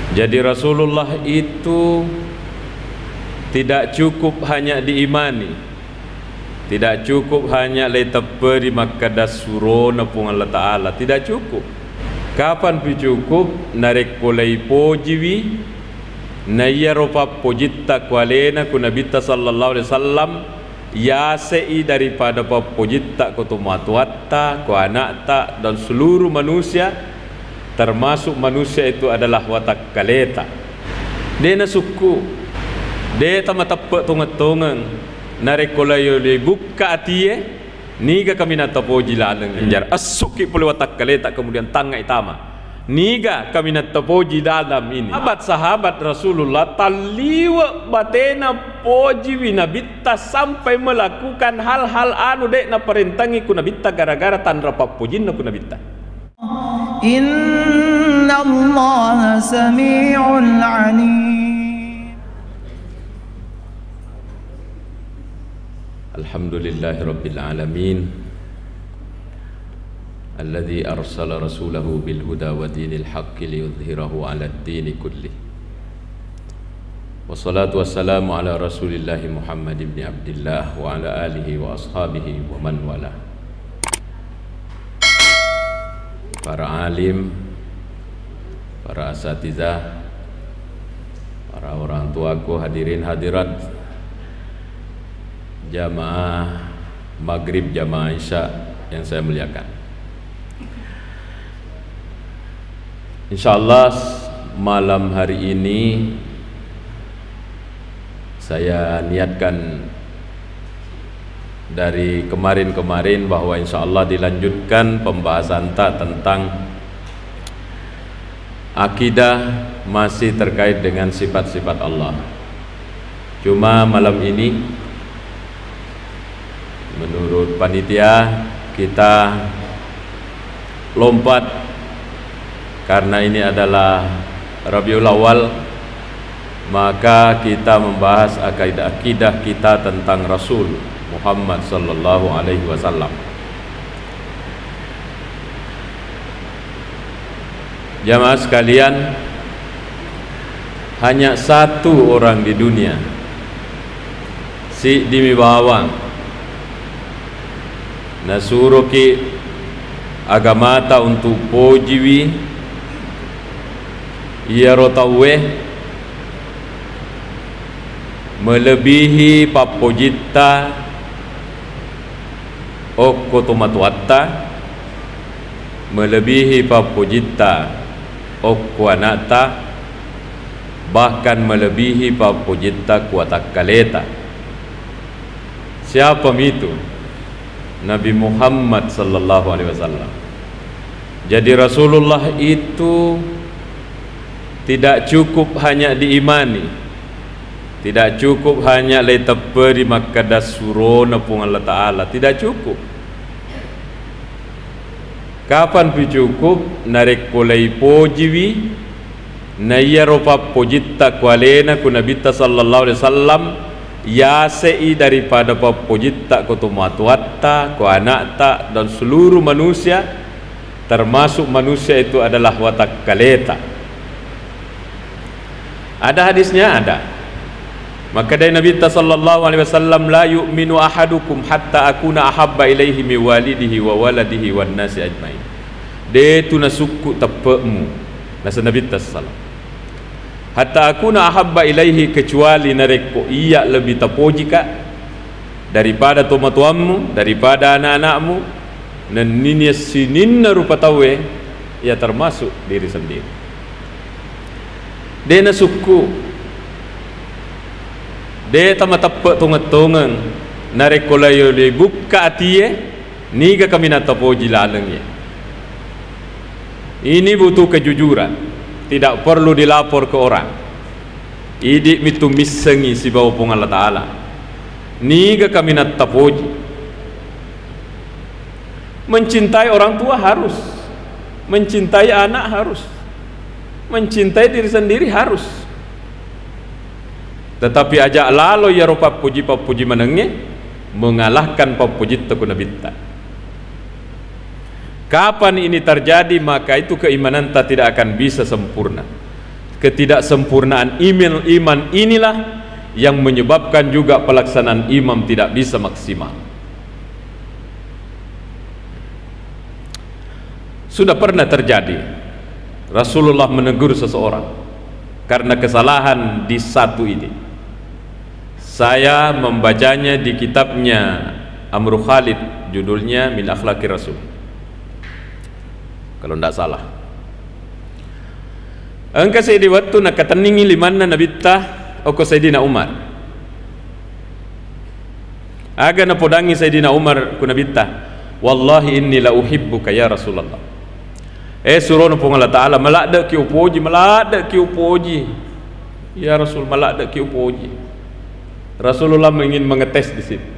Jadi Rasulullah itu tidak cukup hanya diimani, tidak cukup hanya leteperi makadas surona pun Allah Ta'ala, tidak cukup. Kapan pi cukup narek polai pojiwi naya ropa pojitta kualena ku nabita sallallahu alaihi wasallam ya sei daripada pojitta ku tumatuatta ku anakta dan seluruh manusia, termasuk manusia itu adalah watak kaleta. Dia na suku, dia tama tapak tungat-tungang narekolayo le buka atie, niga kami natapoji lalang jar asuki pole watak kaleta kemudian tangai tama, niga kami natapoji dalam ini. Sahabat Rasulullah taliwa batena poji winabita sampai melakukan hal-hal anu dek na perintangi kunabita gara-gara tanra papojin na kunabita. Inna Allah sami'un alim. Alhamdulillahi rabbil alamin alladzi arsala rasulahu bil huda wa dinil haqqi liyudhhirahu 'ala ad-dini kullih. Wassalatu wassalamu ala rasulillahi Muhammad ibn Abdillah wa ala alihi wa ashabihi wa man wala. Para alim, para asatizah, para orang tuaku, hadirin hadirat, jamaah maghrib, jamaah isya yang saya muliakan. Insyaallah malam hari ini saya niatkan dari kemarin-kemarin bahwa insyaallah dilanjutkan pembahasan tentang akidah masih terkait dengan sifat-sifat Allah. Cuma malam ini menurut panitia kita lompat karena ini adalah Rabiul Awal, maka kita membahas akidah kita tentang Rasul Muhammad sallallahu alaihi wasallam. Jamaah sekalian, hanya satu orang di dunia, si dimi bawang nasuruki agamata untuk pojiwi ia rotawe melebihi papojita okko tomatuatta, melebihi papojita okko anata, bahkan melebihi papojita kuatak kaleta. Siapa itu? Nabi Muhammad sallallahu alaihi wasallam. Jadi Rasulullah itu tidak cukup hanya diimani, tidak cukup hanya leteperi makadas surona pun Allah Ta'ala, tidak cukup. Kapan pi cukup narek polai pojiwi naya ropa pojitta kualena ku nabita sallallahu alaihi wasallam ya sei daripada pojitta ku tumatuatta ku anakta dan seluruh manusia, termasuk manusia itu adalah watak kaleta. Ada hadisnya, ada. Maka dari Nabi sallallahu alaihi wasallam, la yu'minu ahadukum hatta akuna ahabba ilaihi mi walidihi wa waladihi wan nasi ajmain. De tu nasuku tapemu nasa Nabi sallallahu hatta akuna ahabba ilaihi, kecuali nareko iya lebih tapojika daripada tomatuammu, daripada anak-anakmu, dan ninya sininna rupa tawe ya termasuk diri sendiri. De nasuku de tama tapak tungat-tungang narekolayo le buka atie, niga kami natapoji lalangnya. Ini butuh kejujuran, tidak perlu dilapor ke orang. Idik mitu misengi si bawah pun Allah Ta'ala, niga kami natapoji. Mencintai orang tua harus, mencintai anak harus, mencintai diri sendiri harus. Tetapi ajak lalu ya ropa puji menenge mengalahkan papuji tekuna bitta. Kapan ini terjadi, maka itu keimanan tak tidak akan bisa sempurna. Ketidaksempurnaan iman inilah yang menyebabkan juga pelaksanaan imam tidak bisa maksimal. Sudah pernah terjadi Rasulullah menegur seseorang karena kesalahan di satu ini. Saya membacanya di kitabnya Amru Khalid, judulnya Min Akhlaqir Rasul, kalau tidak salah. Angka saya di waktu nak kataningi limanna nabita oko Sayyidina Umar. Aga na podangi Sayyidina Umar kunabita, wallahi inni la uhibbuka ya Rasulullah. Suruh pun Allah Ta'ala malak ki upoji ya Rasul, malak ki upoji. Rasulullah ingin mengetes di situ.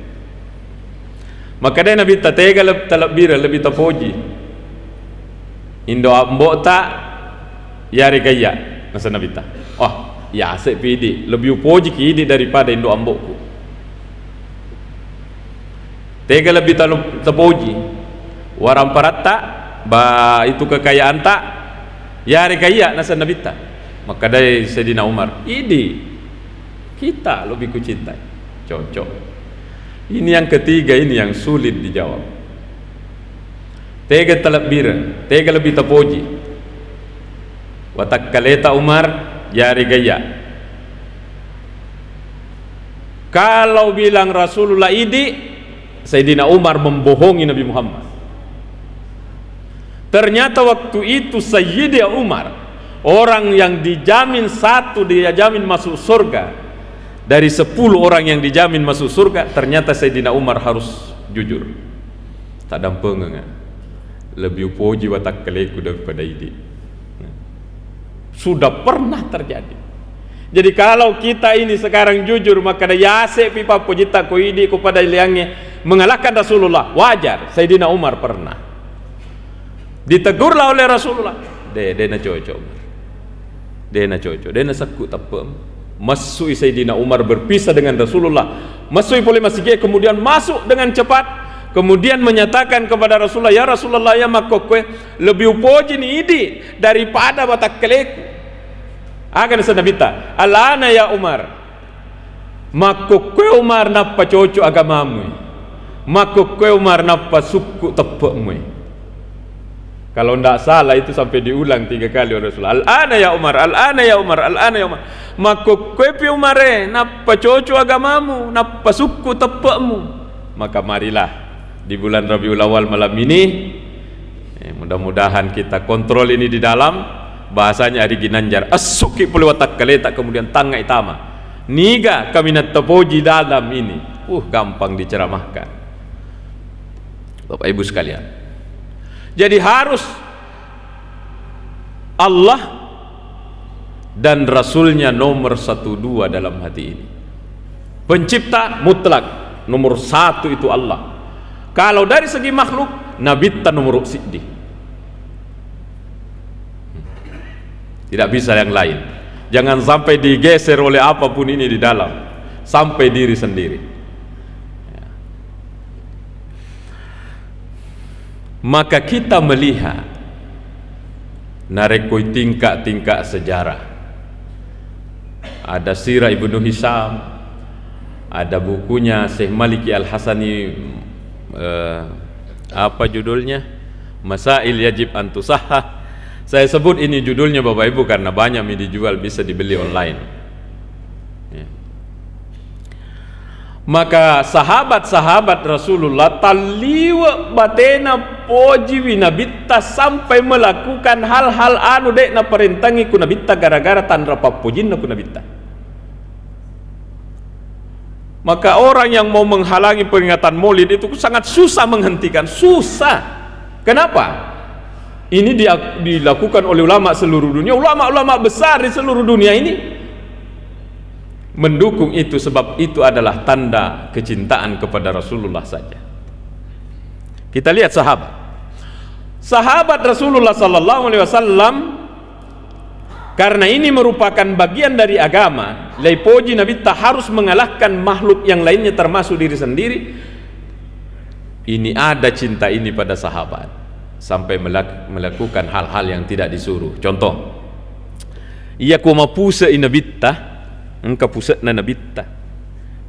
Maka dia Nabi tega talabira lebih tapoji indo ambok tak yari kaya nasa Nabi ta. Oh ya sepidi lebih upoji ki ini daripada indo ambokku. Tega lebih tapoji waram parata ba itu kekayaan tak yari kaya nasa Nabi ta. Maka dari Sayyidina Umar, ini kita lebih kucintai. Cocok. Ini yang ketiga, ini yang sulit dijawab. Tega talabir, tega lebih tapoji. Watak kaleta Umar yari gaya. Kalau bilang Rasulullah ini, Sayyidina Umar membohongi Nabi Muhammad. Ternyata waktu itu Sayyidina Umar, orang yang dijamin satu, dia jamin masuk surga. Dari 10 orang yang dijamin masuk surga, ternyata Sayyidina Umar harus jujur. Tak dampeng enggak. Lebih puji watak keleku daripada ini. Sudah pernah terjadi. Jadi kalau kita ini sekarang jujur, maka ya pipa pujita ko ini kepada liangnya mengalahkan Rasulullah, wajar. Sayyidina Umar pernah ditegurlah oleh Rasulullah. Dena cocok. Dena cocok. Dena sakut tapem. Masuk Sayyidina Umar berpisah dengan Rasulullah. Masuk boleh masih kemudian masuk dengan cepat. Kemudian menyatakan kepada Rasulullah, ya Rasulullah ya makokwe lebih upoji ni ini daripada batak keleku. Akan senabita. Alana ya Umar. Makokwe Umar napa cocok agamamu. Makokwe Umar napa suku tepekmu. Kalau tidak salah itu sampai diulang 3 kali oleh Rasulullah. Al-ana ya Umar, al-ana ya Umar, al-ana ya Umar. Maka kwepi Umare, napa coco agamamu, napa suku tepekmu. Maka marilah di bulan Rabiul Awal malam ini, mudah-mudahan kita kontrol ini di dalam. Bahasanya hari ginanjar. Asuki pulih watak kaleta kemudian tangai tama. Niga kami nak tepoji dalam ini. Gampang diceramahkan. Bapak Ibu sekalian. Jadi harus Allah dan Rasulnya nomor 1-2 dalam hati ini. Pencipta mutlak nomor 1 itu Allah. Kalau dari segi makhluk, Nabi nomor siddi. Tidak bisa yang lain. Jangan sampai digeser oleh apapun ini di dalam, sampai diri sendiri. Maka kita melihat narekoi tingkah-tingkah sejarah. Ada sirah Ibnu Hisham, ada bukunya Syekh Maliki Al-Hasani, apa judulnya? Masail Yajib an Tusahhah. Saya sebut ini judulnya Bapak Ibu karena banyak yang dijual, bisa dibeli online. Maka sahabat-sahabat Rasulullah taliwa batena poji winabita sampai melakukan hal-hal anu dek na perintangi kunabita gara-gara tanra papojin na kunabita. Maka orang yang mau menghalangi peringatan Maulid itu sangat susah menghentikan, susah. Kenapa? Ini dilakukan oleh ulama seluruh dunia, ulama-ulama besar di seluruh dunia ini mendukung itu, sebab itu adalah tanda kecintaan kepada Rasulullah saja. Kita lihat sahabat Rasulullah sallallahu alaihi wasallam, karena ini merupakan bagian dari agama. Leipoji Nabi tak harus mengalahkan makhluk yang lainnya termasuk diri sendiri. Ini ada cinta ini pada sahabat sampai melakukan hal-hal yang tidak disuruh. Contoh, Ia kuma puse ina bitta, engka puse na bitta.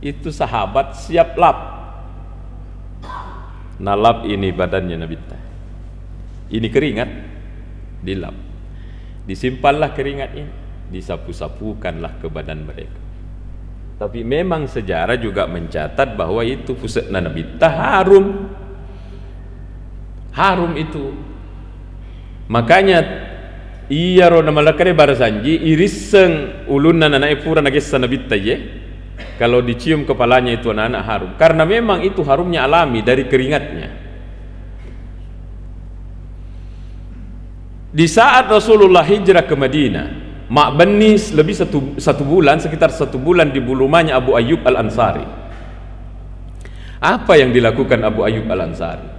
Itu sahabat siap lap. Nalap ini badannya nabitta. Ini keringat dilap. Disimpanlah keringat ini, disapu-sapukanlah ke badan mereka. Tapi memang sejarah juga mencatat bahwa itu pusat nabitta harum. Harum itu. Makanya iya ro namalakare barasanji iriseng ulunna nanai pura nagessa nabitta ye. Kalau dicium kepalanya itu anak-anak harum. Karena memang itu harumnya alami dari keringatnya. Di saat Rasulullah hijrah ke Madinah, mak benis lebih satu bulan, sekitar 1 bulan di rumahnya Abu Ayyub Al-Ansari. Apa yang dilakukan Abu Ayyub Al-Ansari?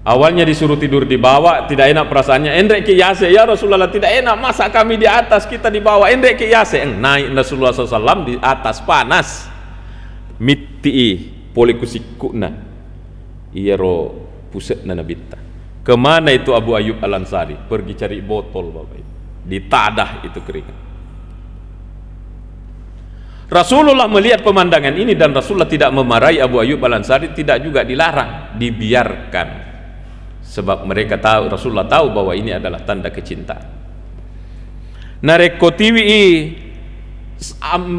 Awalnya disuruh tidur di bawah, tidak enak perasaannya. Endrek ki yase, ya Rasulullah, tidak enak, masa kami di atas, kita di bawah. Endrek ki yase, naik Rasulullah SAW di atas, panas. Miti polikusikuna iyaro pusatna nabitta. Kemana itu Abu Ayyub Al-Ansari? Pergi cari botol, Bapak Ibu. Ditadah itu keringat. Rasulullah melihat pemandangan ini dan Rasulullah tidak memarahi Abu Ayyub Al-Ansari, tidak juga dilarang, dibiarkan. Sebab mereka tahu, Rasulullah tahu bahwa ini adalah tanda kecintaan. Narekotiwi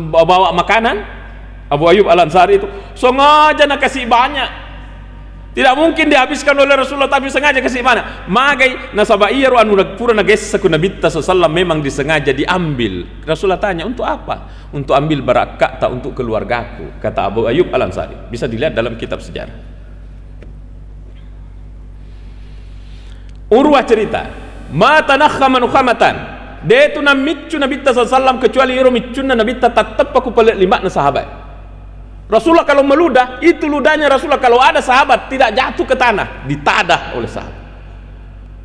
bawa makanan, Abu Ayyub Al-Ansari itu sengaja nak kasih banyak. Tidak mungkin dihabiskan oleh Rasulullah, tapi sengaja kasih mana? Magai nasaba iyaru anu pura nagessa ku nabitta sallallahu memang disengaja diambil. Rasulullah tanya, untuk apa? Untuk ambil barakat tak untuk keluargaku, kata Abu Ayyub Al-Ansari. Bisa dilihat dalam kitab sejarah. Urwah cerita, ma tanakha manukhamatan. Dia itu namitcu nabitta sallallahu kecuali iru mitcuna nabitta tetap aku pelik 5 sahabat. Rasulullah kalau meludah, itu ludahnya Rasulullah. Kalau ada sahabat tidak jatuh ke tanah, ditadah oleh sahabat.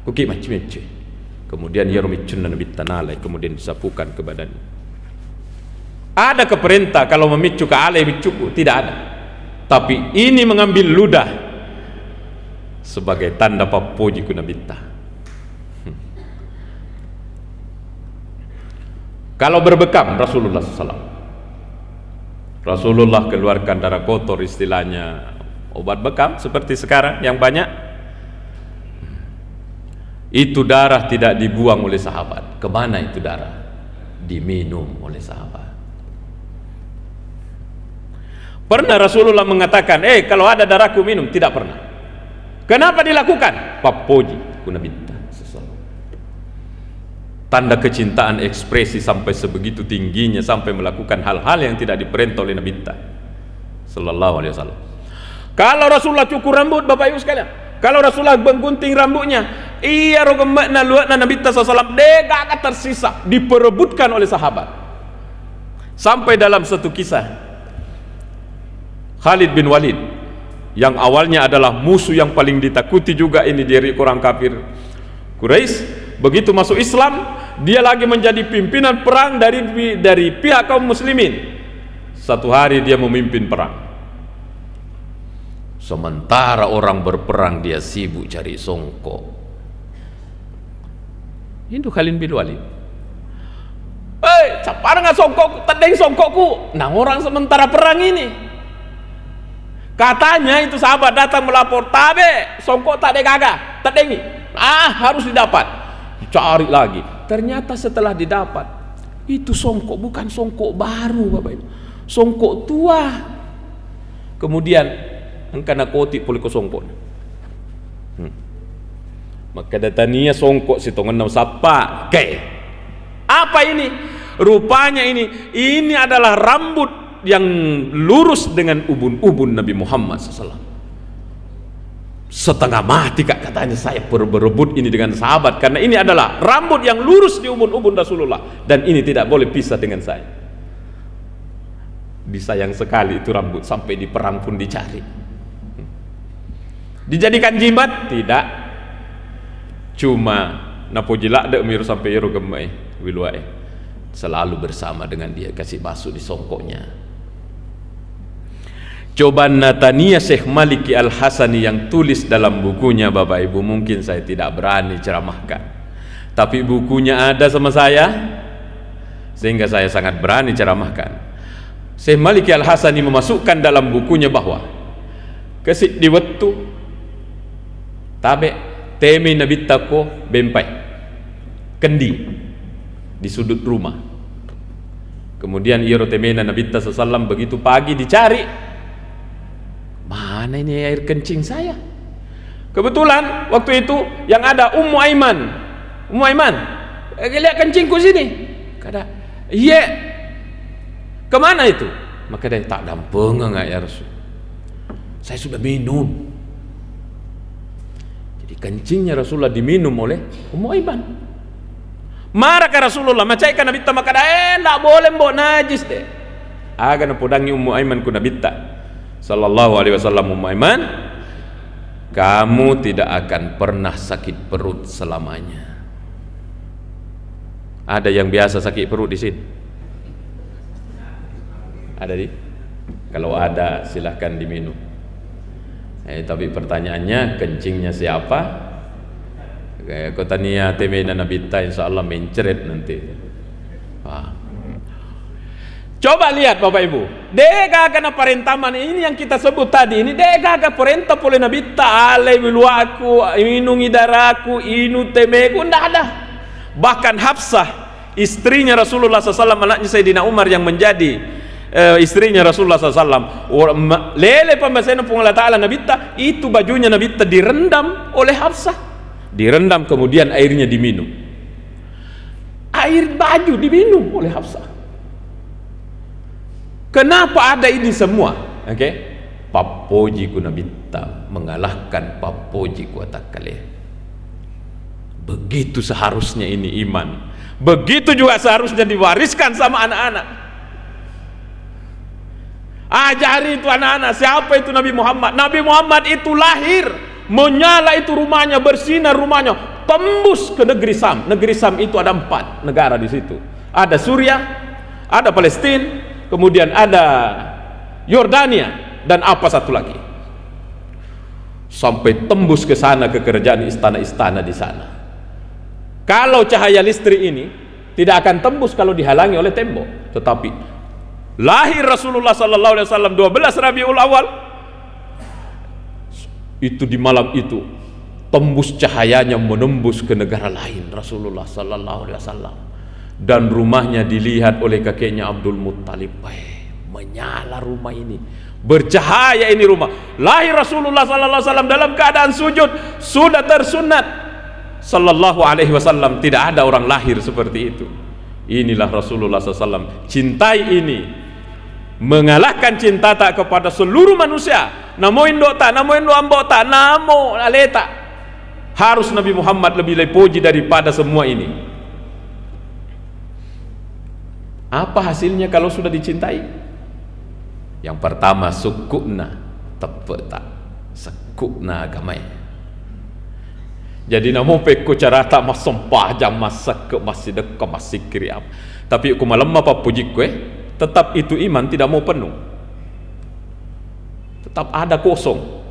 Kuki macam-macam. Kemudian yarumicun nabi tanalai, kemudian disapukan ke badannya. Ada keperintah kalau memicu ke alai micuku, tidak ada. Tapi ini mengambil ludah sebagai tanda papuji ku nabitta. Kalau berbekam Rasulullah SAW, Rasulullah keluarkan darah kotor, istilahnya obat bekam seperti sekarang yang banyak. Itu darah tidak dibuang oleh sahabat. Kemana itu darah? Diminum oleh sahabat. Pernah Rasulullah mengatakan, kalau ada darahku minum? Tidak pernah. Kenapa dilakukan? Papoji kunabita. Tanda kecintaan ekspresi sampai sebegitu tingginya, sampai melakukan hal-hal yang tidak diperintah oleh Nabi sallallahu alaihi wasallam. Kalau Rasulullah cukur rambut, Bapak Ibu sekalian, kalau Rasulullah menggunting rambutnya, iya rogemakna luatna Nabi sallallahu alaihi wasallam dega tersisa, diperebutkan oleh sahabat. Sampai dalam satu kisah, Khalid bin Walid yang awalnya adalah musuh yang paling ditakuti juga ini dari orang kafir Quraisy, begitu masuk Islam, dia lagi menjadi pimpinan perang dari pihak kaum muslimin. Satu hari dia memimpin perang. Sementara orang berperang, dia sibuk cari songkok. Itu Khalid bin Walid. Capar nggak songkok, tadeng songkokku. Nah, orang sementara perang ini. Katanya itu sahabat datang melapor, tabe songkok tak ada gagah, tadengi. Harus didapat. Cari lagi. Ternyata setelah didapat, itu songkok bukan songkok baru, Bapak Ibu. Songkok tua. Kemudian engkana koti poliko songkok. Maka datania songkok sitongan nam sapa. Apa ini? Rupanya ini adalah rambut yang lurus dengan ubun-ubun Nabi Muhammad SAW. Setengah mati katanya saya berebut ini dengan sahabat, karena ini adalah rambut yang lurus di ubun-ubun Rasulullah, dan ini tidak boleh pisah dengan saya. Disayang sekali itu rambut, sampai di perang pun dicari. Dijadikan jimat? Tidak. Cuma napojilak dek miru sampai iru gemai wilwae, selalu bersama dengan dia, kasih basuh di songkoknya. Coba Natania Syekh Maliki Al-Hasani yang tulis dalam bukunya, Bapak Ibu, mungkin saya tidak berani ceramahkan, tapi bukunya ada sama saya. sehingga saya sangat berani ceramahkan. Syekh Maliki Al-Hasani memasukkan dalam bukunya bahwa kesik di wetu tabe temi nabitta ko bempai kendi di sudut rumah. Kemudian ia rotemena nabitta sallam, begitu pagi dicari, mana ini air kencing saya. Kebetulan waktu itu yang ada Ummu Aiman, lihat kencingku sini. Kata, iya, kemana itu? Maka dia tak dampeng enggak ya Rasul, saya sudah minum. Jadi kencingnya Rasulullah diminum oleh Ummu Aiman. Marah ke Rasulullah, macaikan Nabi ta maka tak boleh mbok najis deh. Aga na podangi Ummu Aiman ku Nabi ta sallallahu alaihi wasallam, Ummu Aiman, kamu tidak akan pernah sakit perut selamanya. Ada yang biasa sakit perut di sini? Ada di? Kalau ada silahkan diminum. Tapi pertanyaannya, kencingnya siapa? Kotania temena nabita insyaallah menceret nanti. Coba lihat Bapak Ibu, dega kana parentaman ini yang kita sebut tadi ini, dega ka perintah oleh Nabi Ta'ala wiluaku, inungi daraku, inu temeku, ndak ada. Bahkan Hafsah, istrinya Rasulullah SAW, anaknya Sayyidina Umar yang menjadi istrinya Rasulullah SAW, lele pembahasan Allah Ta'ala Nabi Ta, itu bajunya Nabi Ta direndam oleh Hafsah, direndam kemudian airnya diminum, air baju diminum oleh Hafsah. Kenapa ada ini semua? Oke, Papoji ku Nabi Ta mengalahkan Papoji ku Atakale. Begitu seharusnya ini iman. Begitu juga seharusnya diwariskan sama anak-anak. Ajari itu anak-anak, siapa itu Nabi Muhammad. Nabi Muhammad itu lahir, menyala itu rumahnya, bersinar rumahnya, tembus ke negeri Sam. Negeri Sam itu ada 4 negara di situ. Ada Suriah, ada Palestina, kemudian ada Yordania, dan apa satu lagi. Sampai tembus ke sana, ke kerajaan istana-istana di sana. Kalau cahaya listrik ini tidak akan tembus kalau dihalangi oleh tembok. Tetapi lahir Rasulullah sallallahu alaihi wasallam 12 Rabiul Awal, itu di malam itu tembus cahayanya menembus ke negara lain Rasulullah sallallahu alaihi wasallam, dan rumahnya dilihat oleh kakeknya Abdul Muttalib. Menyala rumah ini, bercahaya ini rumah. Lahir Rasulullah sallallahu alaihi wasallam dalam keadaan sujud, sudah tersunat sallallahu alaihi wasallam. Tidak ada orang lahir seperti itu. Inilah Rasulullah SAW. Cintai ini mengalahkan cinta tak kepada seluruh manusia. Namo indo tak, namo indo ambok tak, namo aleta. Harus Nabi Muhammad lebih lepoji daripada semua ini. Apa hasilnya kalau sudah dicintai? Yang pertama, sukuna tepe tak, sekuna agamanya. Jadi namo peko carata mas sempah jam masak ke masih dek masih kriam. Tapi aku malam apa puji kue, tetap itu iman tidak mau penuh. Tetap ada kosong.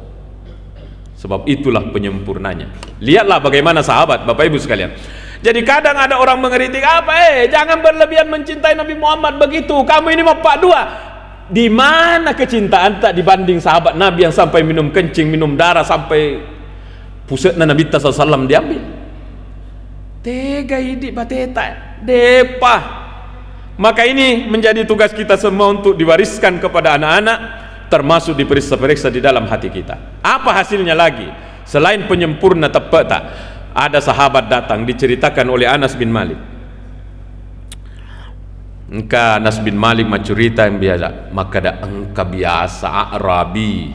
Sebab itulah penyempurnanya. Lihatlah bagaimana sahabat, Bapak Ibu sekalian. Jadi kadang ada orang mengkritik, apa jangan berlebihan mencintai Nabi Muhammad begitu. Kamu ini mau Pak Dua. Di mana kecintaan tak dibanding sahabat Nabi yang sampai minum kencing, minum darah, sampai pusatnya Nabi SAW diambil. Tega hidup bateta depa. Maka ini menjadi tugas kita semua untuk diwariskan kepada anak-anak, termasuk diperiksa-periksa di dalam hati kita. Apa hasilnya lagi selain penyempurna tepat tak? Ada sahabat datang, diceritakan oleh Anas bin Malik. Engkau Anas bin Malik macurita yang biasa, maka ada engkau biasa Arabi,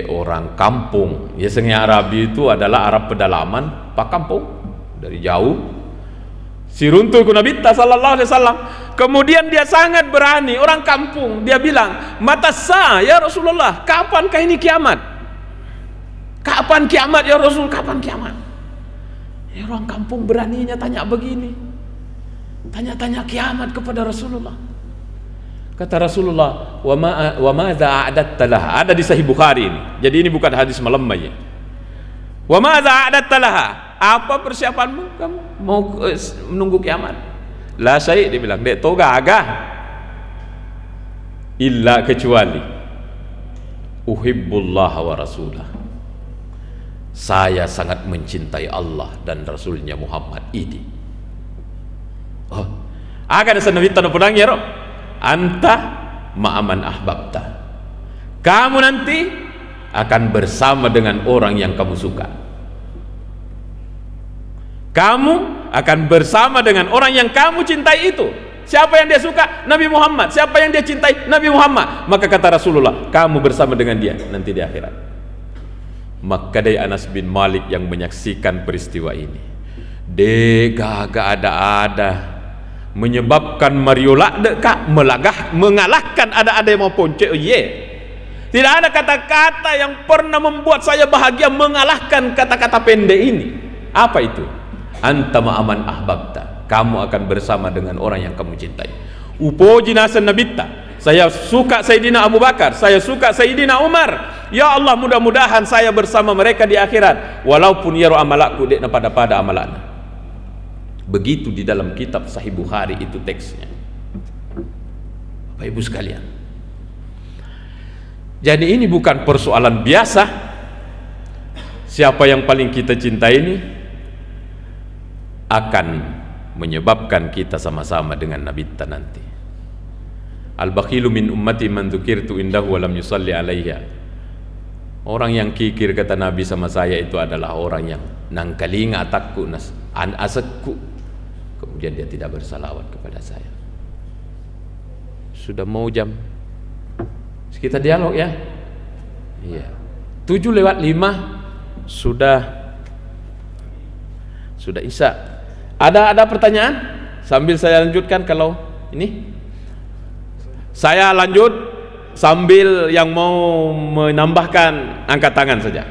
orang kampung. Biasanya Arabi itu adalah Arab pedalaman, pak kampung dari jauh. Si runtuh ku Nabi sallallahu alaihi wasallam. Kemudian dia sangat berani, orang kampung. Dia bilang, "Mata sa ya Rasulullah, kapankah ini kiamat? Kapan kiamat ya Rasul? Kapan kiamat?" Ya, orang kampung beraninya tanya begini. Tanya-tanya kiamat kepada Rasulullah. Kata Rasulullah, wa madza a'adatta laha. Ada di Sahih Bukhari ini. Jadi ini bukan hadis malam aja. Wa madza a'adatta laha. Apa persiapanmu kamu mau menunggu kiamat? La syai' dia bilang, dek to gagah. Illa kecuali uhibbullah wa rasulah. Saya sangat mencintai Allah dan Rasulnya Muhammad ini. Oh, akan sanabita na punang yaro. Anta ma'aman ahbabta. Kamu nanti akan bersama dengan orang yang kamu suka. Kamu akan bersama dengan orang yang kamu cintai itu. Siapa yang dia suka? Nabi Muhammad. Siapa yang dia cintai? Nabi Muhammad. Maka kata Rasulullah, kamu bersama dengan dia nanti di akhirat. Maka dari Anas bin Malik yang menyaksikan peristiwa ini, dia gagak ada menyebabkan Mariola dekat mengalahkan ada yang mau poncek. Tidak ada kata-kata yang pernah membuat saya bahagia mengalahkan kata-kata pendek ini. Apa itu? Anta ma'aman ahbabta. Kamu akan bersama dengan orang yang kamu cintai. Upoji nasan nabita. Saya suka Sayyidina Abu Bakar, saya suka Sayyidina Umar. Ya Allah, mudah-mudahan saya bersama mereka di akhirat. Walaupun yaro amalakku dek pada amalana. Begitu di dalam kitab Sahih Bukhari itu teksnya. Bapak Ibu sekalian, jadi ini bukan persoalan biasa. Siapa yang paling kita cintai ini akan menyebabkan kita sama-sama dengan Nabi kita nanti. Al-bakhilu min ummati man dzukirtu indahu wa lam yusalli alaiha. Orang yang kikir kata Nabi sama saya itu adalah orang yang nangkalinga atakku an asekku, kemudian dia tidak bersalawat kepada saya. Sudah mau jam, kita dialog ya. Iya. 7:05 sudah isya. Ada pertanyaan? Sambil saya lanjutkan kalau ini. Saya lanjut sambil yang mau menambahkan angkat tangan saja.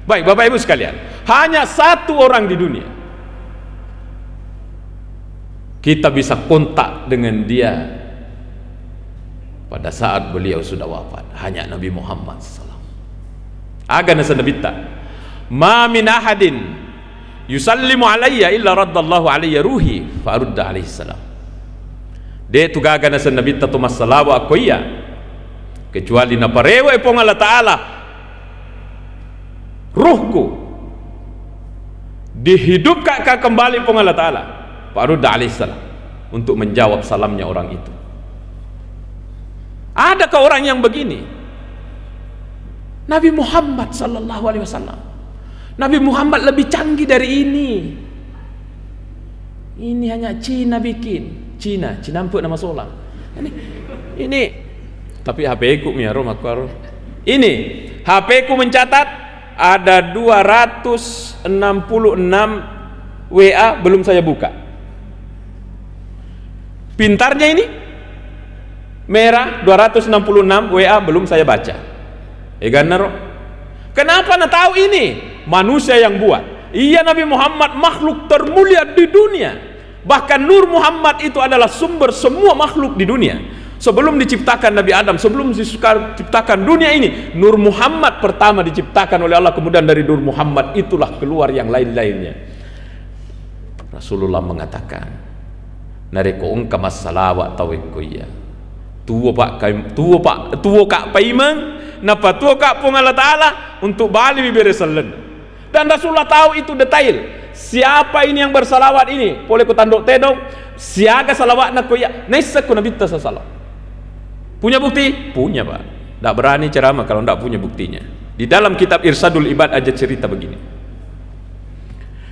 Baik, Bapak Ibu sekalian, hanya satu orang di dunia kita bisa kontak dengan dia pada saat beliau sudah wafat, hanya Nabi Muhammad SAW. Agana sanabita, ma min ahadin yusallimu alayya illa raddallahu alayya ruhi fa arudda alaihi salam. Dia tu gaga na sanabita tu masalawa akoya kecuali na parewa ipong Allah Ta'ala ruhku dihidupkan kembali ipong Allah Ta'ala farudda alaihi salam untuk menjawab salamnya orang itu. Adakah orang yang begini? Nabi Muhammad sallallahu alaihi wasallam. Nabi Muhammad lebih canggih dari ini. Ini hanya Cina bikin. Cina empuk nama solang. Ini tapi HP ku miaro makaro. Ini HP ku mencatat ada 266 WA belum saya buka. Pintarnya ini merah 266 WA belum saya baca. Kenapa nak tahu ini? Manusia yang buat. Iya, Nabi Muhammad makhluk termulia di dunia. Bahkan Nur Muhammad itu adalah sumber semua makhluk di dunia. Sebelum diciptakan Nabi Adam, sebelum diciptakan dunia ini, Nur Muhammad pertama diciptakan oleh Allah. Kemudian dari Nur Muhammad itulah keluar yang lain-lainnya. Rasulullah mengatakan, nareko ungka masalawat tawikoya. Tuo kak paimang, napa tuo kak pung Allah Ta'ala untuk bali biberesalen. Dan Rasulullah tahu itu detail. Siapa ini yang bersalawat ini? Boleh ku tanduk tedong. Siaga salawat nak koya. Naisa ku nabi tasa salam. Punya bukti? Punya, Pak. Tak berani ceramah kalau tak punya buktinya. Di dalam kitab Irsadul Ibad aja cerita begini.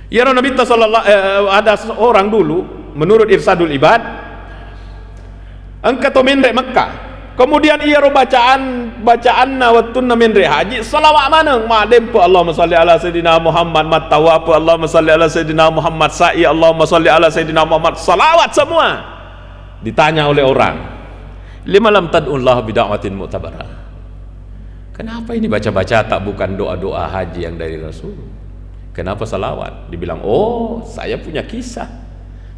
Ya Nabi sallallahu ada seorang dulu menurut Irsadul Ibad angkat mendek Mekah. Kemudian ia bacaan nawatun mendek haji salawat mana madem pu Allahumma salli ala sayidina Muhammad matawa pu Allahumma salli ala sayidina Muhammad sa'i Allahumma salli ala sayidina Muhammad salawat semua. Ditanya oleh orang, lima lam tad'ullah bida'watin mu'tabarah. Kenapa ini baca-baca tak bukan doa-doa haji yang dari Rasul? Kenapa salawat? Dibilang, oh saya punya kisah,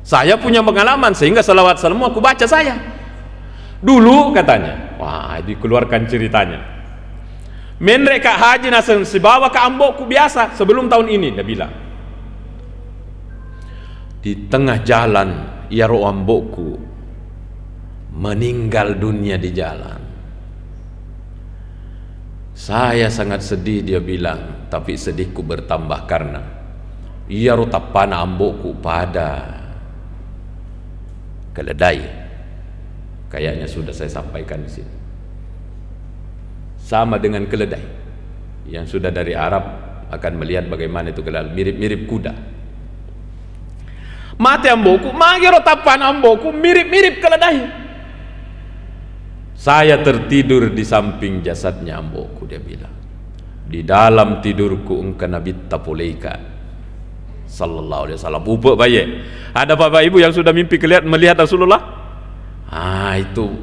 saya punya pengalaman sehingga salawat semua aku baca saya. Dulu katanya, wah dikeluarkan ceritanya. Mendek kak haji nasen sebawa ke ambokku biasa sebelum tahun ini dia bilang. Di tengah jalan ya roambokku meninggal dunia di jalan. Saya sangat sedih, dia bilang, tapi sedihku bertambah karena ia rotapana ambokku pada keledai. Kayaknya sudah saya sampaikan di sini. Sama dengan keledai yang sudah dari Arab akan melihat bagaimana itu keledai, mirip-mirip kuda. Mati ambokku, magi rotapana ambokku mirip-mirip keledai. Saya tertidur di samping jasadnya ambokku, dia bilang. Di dalam tidurku engkau Nabi Tapuleika sallallahu alaihi wasallam. Bubuk bayi. Ada bapak ibu yang sudah mimpi melihat Rasulullah? Itu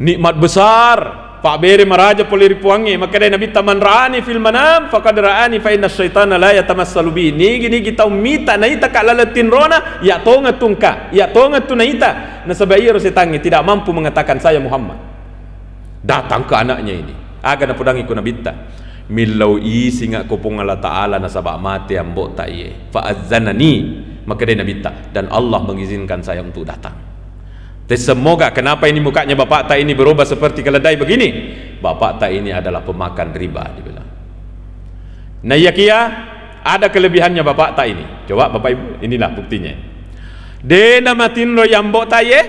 nikmat besar. Pak Beri meraja poliri puangi, maka dari Nabi taman ra'ani fil manam faqad ra'ani fa inna syaitana la yatamassalu bi. Gini kita umita naita kalalatin rona ya tonga tungka ya tonga tunaita. Nasabai rosetangi tidak mampu mengatakan saya Muhammad. Datang ke anaknya ini. Aga na pudangi ku Nabi ta. Milau singa kopong Allah Ta'ala nasabak mati ambok ta'iye fa azzanani, maka dari Nabi ta, dan Allah mengizinkan saya untuk datang. Semoga kenapa ini mukanya bapak tak ini berubah seperti keledai begini? Bapak tak ini adalah pemakan riba, dibilang. Nah ya kia, ada kelebihannya bapak tak ini. Coba bapak ibu, inilah buktinya. Dena matin lo yambok taye,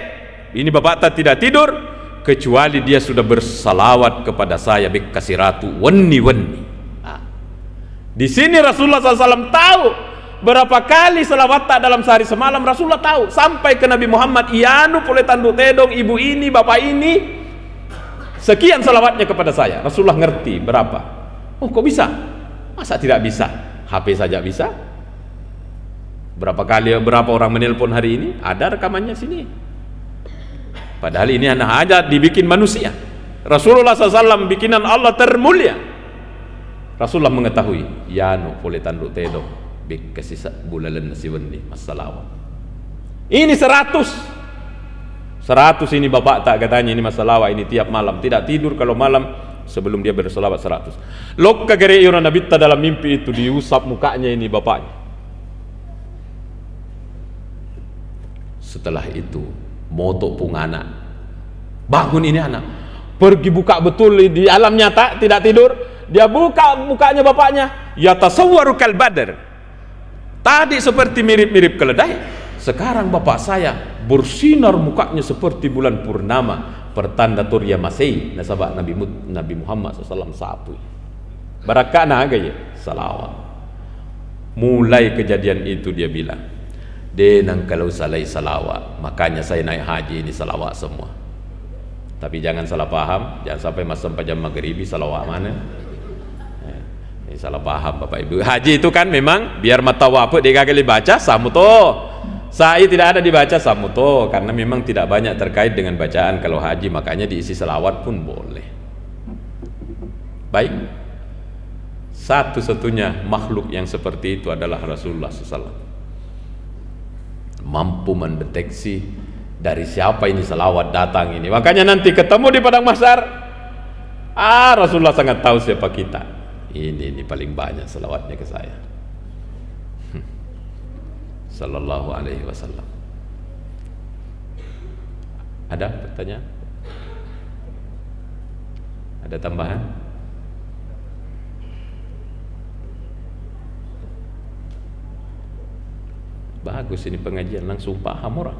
ini bapak tak tidak tidur kecuali dia sudah bersalawat kepada saya bekasiratu wenni. Di sini Rasulullah SAW tahu berapa kali salawat tak dalam sehari semalam. Rasulullah tahu sampai ke Nabi Muhammad, ianu boleh tanduk tedong ibu ini bapak ini sekian salawatnya kepada saya. Rasulullah ngerti berapa. Oh kok bisa? Masa tidak bisa? HP saja bisa. Berapa kali berapa orang menelpon hari ini? Ada rekamannya sini. Padahal ini anak hajat dibikin manusia. Rasulullah SAW bikinan Allah termulia. Rasulullah mengetahui ianu boleh tanduk tedong kasih bulalan nasi wendi masalah. Ini 100 ini bapak tak katanya ini masalah ini tiap malam tidak tidur kalau malam sebelum dia berselawat 100. Lok kagere orang Nabi ta dalam mimpi itu diusap mukanya ini bapaknya. Setelah itu motok pung anak, bangun ini anak, pergi buka betul di alam nyata tidak tidur, dia buka mukanya bapaknya, ya tasawwaru kal badr. Tadi seperti mirip-mirip keledai, sekarang bapak saya bersinar mukanya seperti bulan purnama, pertanda Turya Masei nasabak Nabi Muhammad SAW sapu. Barakana gaya salawat. Mulai kejadian itu dia bilang, denang kalau salai salawat, makanya saya naik haji ini salawat semua. Tapi jangan salah paham, jangan sampai mas sampai jam maghribi salawat mana. Salah paham bapak ibu. Haji itu kan memang biar mata wapuk dia kali baca samuto. Saya tidak ada dibaca samuto karena memang tidak banyak terkait dengan bacaan kalau haji, makanya diisi selawat pun boleh. Baik. Satu-satunya makhluk yang seperti itu adalah Rasulullah SAW. Mampu mendeteksi dari siapa ini selawat datang ini. Makanya nanti ketemu di padang mahsyar, Rasulullah sangat tahu siapa kita. Ini paling banyak selawatnya ke saya. Sallallahu alaihi wasallam. Ada pertanyaan? Ada tambahan? Bagus ini pengajian, langsung paham orang.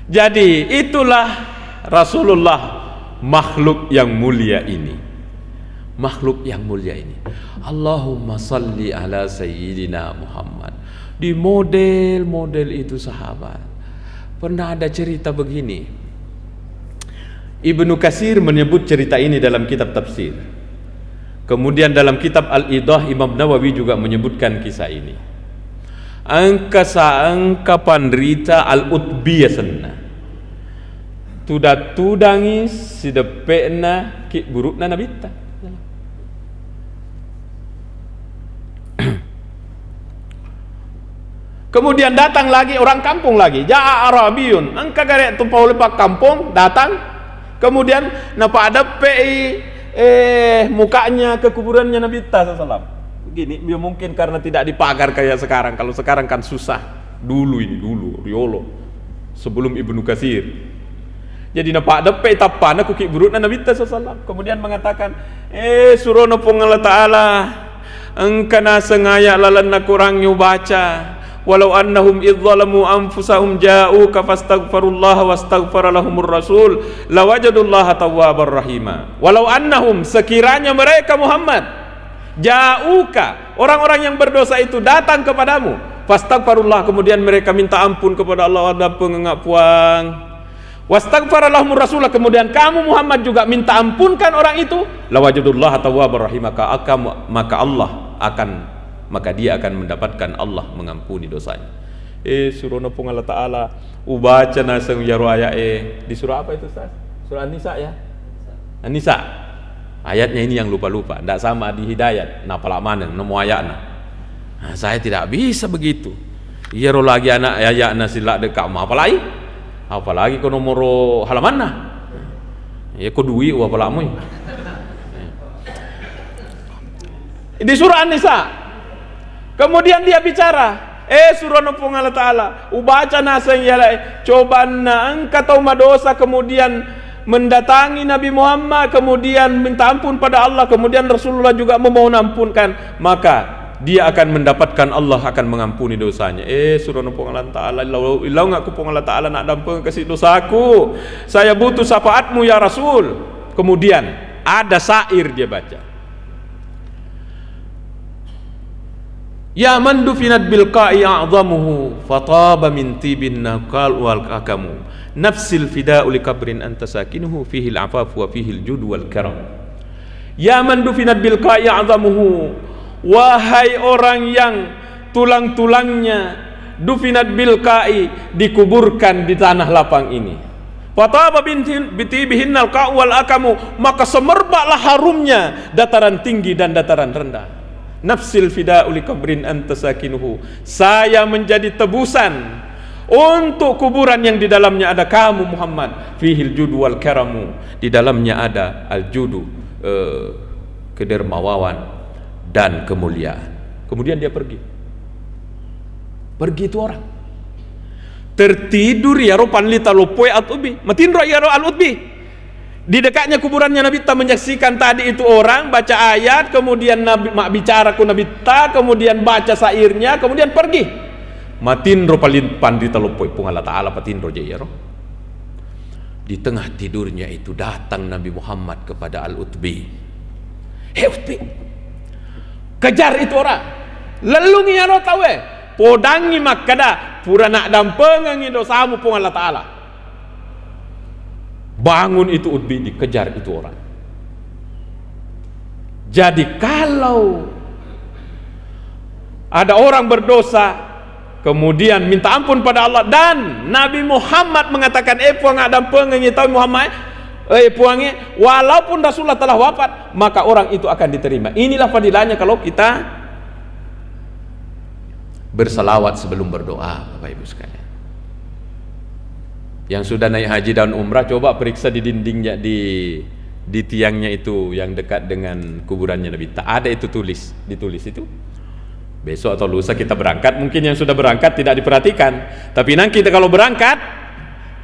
Jadi itulah Rasulullah, makhluk yang mulia ini. Makhluk yang mulia ini. Allahumma salli ala sayyidina Muhammad. Di model-model itu sahabat. Pernah ada cerita begini. Ibnu Katsir menyebut cerita ini dalam kitab tafsir. Kemudian dalam kitab Al-Idah Imam Nawawi juga menyebutkan kisah ini. Angka pandrita al-utbiyah senna tudangi sidepena ki burukna nabita. Kemudian datang lagi orang kampung lagi, ja'a arabiyun, engka garek tu paulepak kampung datang. Kemudian napa ada mukanya ke kuburannya Nabi SAW. Begini, ya mungkin karena tidak dipagar kayak sekarang. Kalau sekarang kan susah. Dulu riolo sebelum Ibnu Katsir. Jadi napa ada tapana ku kiburutna Nabi SAW. Kemudian mengatakan, surono pong Allah Ta'ala, engkana sengaya lalan kurangnya baca. Walau annahum idzalamu anfusahum ja'uka fastaghfirullah wastaghfara lahumur rasul lawajadullaha tawwabar rahima. Walau annahum, sekiranya mereka Muhammad, ja'uka, orang-orang yang berdosa itu datang kepadamu, fastaghfirullah, kemudian mereka minta ampun kepada Allah, ada pengapuan, wastaghfara lahumur rasul, kemudian kamu Muhammad juga minta ampunkan orang itu, lawajadullaha tawwabar rahima, maka dia akan mendapatkan Allah mengampuni dosanya. Suruh pun Allah Ta'ala ubaca nasang yaro ayat di surah apa itu Ustaz? Surah An-Nisa ya? An-Nisa. Ayatnya ini yang lupa-lupa, tidak sama di Hidayat. Napalak mana nemu ayatnya. Nah, saya tidak bisa begitu. Yaro lagi anak ayatnya silak dekat mah apalagi ko nomor halaman nah. Ya ko duwi apalakmu. Di surah An-Nisa. Kemudian dia bicara, surah nopong Allah Ta'ala, ubaca nasang yalai, coba na engkau tahu dosa, kemudian mendatangi Nabi Muhammad, kemudian minta ampun pada Allah, kemudian Rasulullah juga memohon ampunkan, maka dia akan mendapatkan Allah akan mengampuni dosanya. Surah nopong Allah Ta'ala, ilau ngaku pong Allah Ta'ala nak dampung kasih dosaku, saya butuh syafaatmu ya Rasul. Kemudian ada syair dia baca, ya man dufinat bil qa'i a'zamuhu fataba min tibin naqal wal akamu nafsil fida'u li kabrin anta sakinuhu fihi al afaf wa fihi al jud wal karam. Ya man dufinat bil qa'i a'zamuhu, wahai orang yang tulang-tulangnya dufinat bil qa'i, dikuburkan di tanah lapang ini, fataba bitibihin al qa'u wal akamu, maka semerbaklah harumnya dataran tinggi dan dataran rendah. Nafsil fida'u li kabrin anta sakinuhu, saya menjadi tebusan untuk kuburan yang di dalamnya ada kamu Muhammad, fihil judu wal karamu, di dalamnya ada al judu, kedermawanan dan kemuliaan. Kemudian dia pergi itu orang tertidur ya ropan lita lopoe al-utbi, matindro ya ro al-utbi. Di dekatnya kuburannya Nabi Ta menyaksikan tadi itu orang baca ayat, kemudian Nabi mak bicara ku Nabi Ta, kemudian baca sairnya, kemudian pergi. Matindro palin pandita lopoi pung Allah Ta'ala patindro jayaro. Di tengah tidurnya itu datang Nabi Muhammad kepada Al-Utbi. Utbi, kejar itu orang, lelungi ya ro tawe, podangi makada pura nak dampengan dosamu pung Allah Ta'ala. Bangun itu Utbi, dikejar itu orang. Jadi kalau ada orang berdosa kemudian minta ampun pada Allah, dan Nabi Muhammad mengatakan puang ada pengenyi tahu Muhammad puangnya, walaupun Rasulullah telah wafat, maka orang itu akan diterima. Inilah fadilahnya kalau kita berselawat sebelum berdoa, Bapak Ibu sekalian. Yang sudah naik haji dan umrah, coba periksa di dindingnya, di tiangnya itu yang dekat dengan kuburannya Nabi. Tak ada itu ditulis itu. Besok atau lusa kita berangkat, mungkin yang sudah berangkat tidak diperhatikan, tapi nanti kita kalau berangkat,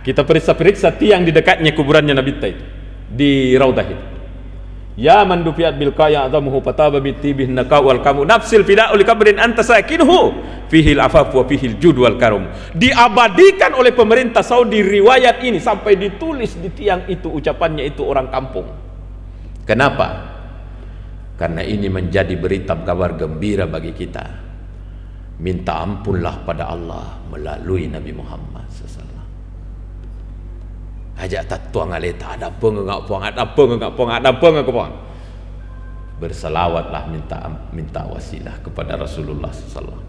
kita periksa tiang di dekatnya kuburannya Nabi itu, di Raudah itu. Ya man dufiat bil qaya azamuhu fataba bi tibih naqa wal kamu nafsil fida'u li kabrin anta sakinuhu fihil afaf wa fihil jud wal karam. Diabadikan oleh pemerintah Saudi riwayat ini sampai ditulis di tiang itu, ucapannya itu orang kampung. Kenapa? Karena ini menjadi berita kabar gembira bagi kita. Minta ampunlah pada Allah melalui Nabi Muhammad SAW. Ajak tatuang aleta ada pengengak puang. Berselawatlah, minta wasilah kepada Rasulullah SAW.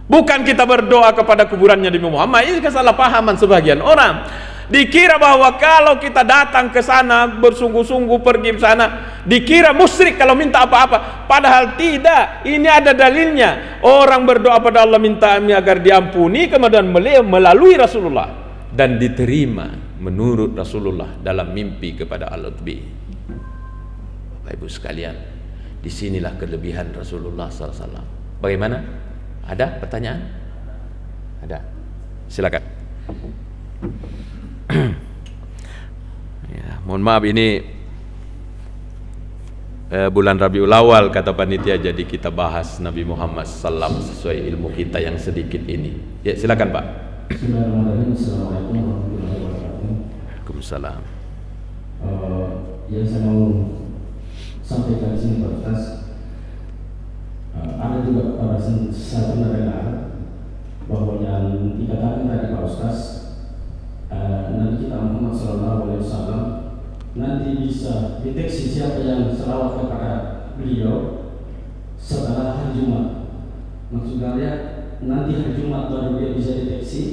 Bukan kita berdoa kepada kuburannya Nabi Muhammad. Ini kesalahpahaman sebagian orang. Dikira bahwa kalau kita datang ke sana bersungguh-sungguh pergi ke sana, dikira musyrik kalau minta apa-apa. Padahal tidak. Ini ada dalilnya. Orang berdoa pada Allah minta agar diampuni, kemudian beliau melalui Rasulullah dan diterima menurut Rasulullah dalam mimpi kepada Al-Utbi. Bapak Ibu sekalian, disinilah kelebihan Rasulullah SAW. Bagaimana? Ada pertanyaan? Ada. Silakan. Ya, mohon maaf ini bulan Rabiul Awal kata panitia, jadi kita bahas Nabi Muhammad SAW sesuai ilmu kita yang sedikit ini. Ya, silakan Pak. Bismillahirrahmanirrahim. Assalamualaikum warahmatullahi wabarakatuh. Waalaikumsalam. Yang saya mau sampaikan di sini Pak Ustaz, ada juga pada saya pernah dengar bahwa yang dikatakan tadi Pak Ustaz, Nabi kita Muhammad SAW nanti bisa deteksi siapa yang selawat kepada beliau setelah hari Jumat. Maksudnya nanti hari Jumat baru dia bisa deteksi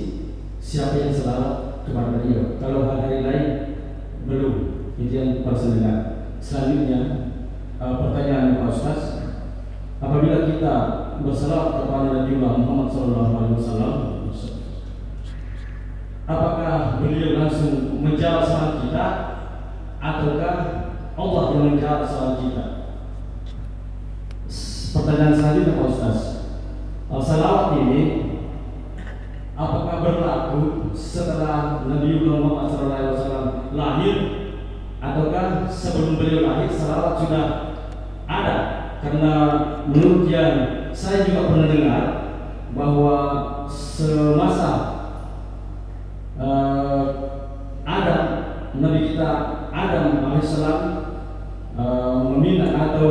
siapa yang selawat kepada beliau. Kalau hari lain belum. Itu yang saya dengar. Selanjutnya pertanyaan Pak Ustaz, apabila kita berselawat kepada Nabi Muhammad SAW, apakah beliau langsung menjawab salam kita, ataukah Allah yang menjawab salam kita? Pertanyaan selanjutnya Pak Ustaz, salawat ini apakah berlaku setelah Nabi Muhammad SAW lahir, ataukah sebelum beliau lahir salawat sudah ada? Karena menurut yang saya juga pernah dengar bahwa semasa Adam, Nabi kita Adam alaihissalam meminta atau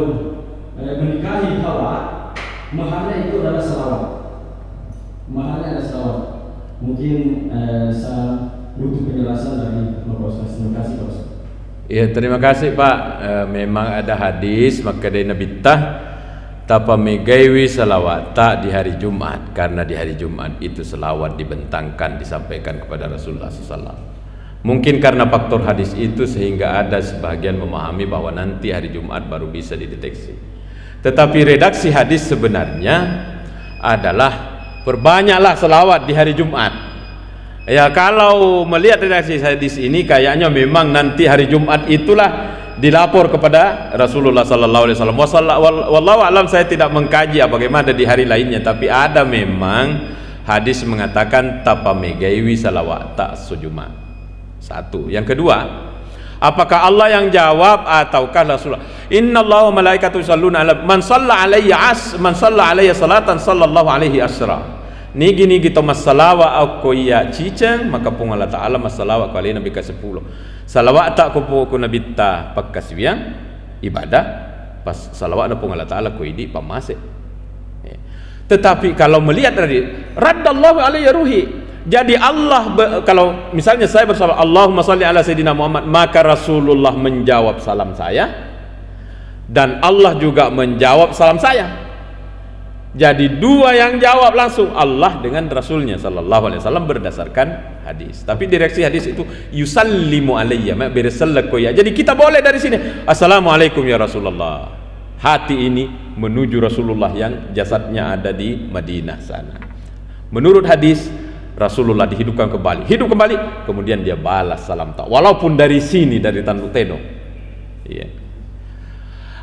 menikahi Hawa, mahalnya itu adalah salawat. Mahalnya ada salawat. Mungkin saya butuh penjelasan dari Bapak Ustaz. Terima kasih Pak Ustaz. Ya, terima kasih Pak. Memang ada hadis maka dari Nabi tapa megaiwi salawat tak di hari Jumat, karena di hari Jumat itu selawat dibentangkan disampaikan kepada Rasulullah SAW. Mungkin karena faktor hadis itu sehingga ada sebagian memahami bahwa nanti hari Jumat baru bisa dideteksi. Tetapi redaksi hadis sebenarnya adalah perbanyaklah selawat di hari Jumat. Ya, kalau melihat redaksi hadis ini kayaknya memang nanti hari Jumat itulah dilapor kepada Rasulullah sallallahu alaihi wasallam. Wallahu alam, saya tidak mengkaji bagaimana di hari lainnya, tapi ada memang hadis mengatakan tapamegaiwi salawat tak sujumat. Satu. Yang kedua, apakah Allah yang jawab ataukah Rasulullah? Innallaha wa malaikatahu yusholluna ala man shalla alayya salatan sallallahu alaihi asra. Nigi to masalawa aku ya ciceng maka pun Allah Ta'ala masalawa kali Nabi ke-10 salawat tak ku Nabi ta pakaswiang ibadah pas salawat pun Allah Ta'ala ku idi pamase. Tetapi kalau melihat dari raddallahu alaihi ruhi, jadi Allah kalau misalnya saya bersalawat Allahumma shalli ala sayyidina Muhammad, maka Rasulullah menjawab salam saya dan Allah juga menjawab salam saya. Jadi dua yang jawab langsung, Allah dengan Rasulnya sallallahu alaihi wasallam berdasarkan hadis. Tapi direksi hadis itu yusallimu alayya ma birasallaku ya. Jadi kita boleh dari sini assalamualaikum ya Rasulullah. Hati ini menuju Rasulullah yang jasadnya ada di Madinah sana. Menurut hadis Rasulullah dihidupkan kembali, hidup kembali, kemudian dia balas salam tak. Walaupun dari sini dari Tanduk Teno. Iya.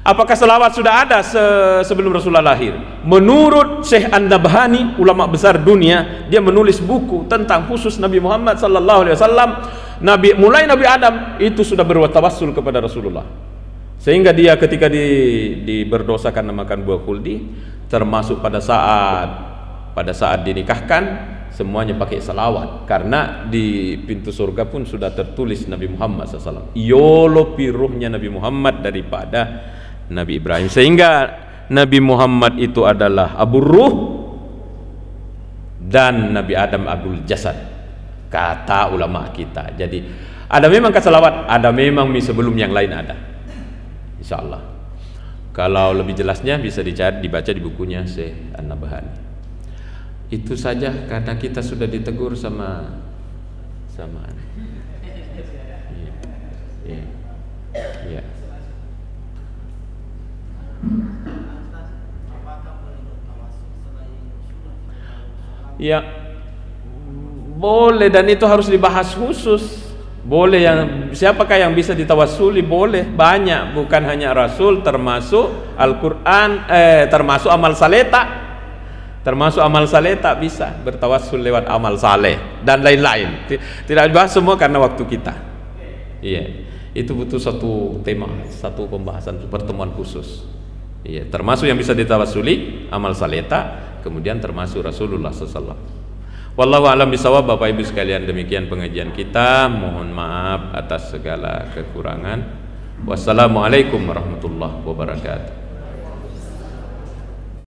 Apakah selawat sudah ada sebelum Rasulullah lahir? Menurut Syekh An-Nabhani, ulama besar dunia, dia menulis buku tentang khusus Nabi Muhammad sallallahu alaihi wasallam. Mulai Nabi Adam itu sudah bertawassul kepada Rasulullah. Sehingga dia ketika berdosa karena makan buah khuldi, termasuk pada saat dinikahkan semuanya pakai salawat, karena di pintu surga pun sudah tertulis Nabi Muhammad SAW. Yolo piruhnya Nabi Muhammad daripada Nabi Ibrahim, sehingga Nabi Muhammad itu adalah Abu Ruh dan Nabi Adam Abul Jasad kata ulama kita. Jadi ada memang kesalawat, ada memang sebelum yang lain ada, insyaallah. Kalau lebih jelasnya bisa dibaca di bukunya Syekh An-Nabhani. Itu saja karena kita sudah ditegur sama Iya. Iya. Ya, boleh, dan itu harus dibahas khusus. Boleh, yang siapakah yang bisa ditawasuli? Boleh, banyak, bukan hanya Rasul, termasuk Al-Quran, termasuk amal saleh tak, termasuk amal saleh tak bisa bertawassul lewat amal saleh dan lain-lain. Tidak dibahas semua karena waktu kita. Iya, itu butuh satu tema, satu pembahasan, pertemuan khusus. Iya, termasuk yang bisa ditawasuli amal saleh tak, kemudian termasuk Rasulullah SAW. Wallahu a'lam bishawab. Bapak Ibu sekalian, demikian pengajian kita. Mohon maaf atas segala kekurangan. Wassalamualaikum warahmatullahi wabarakatuh.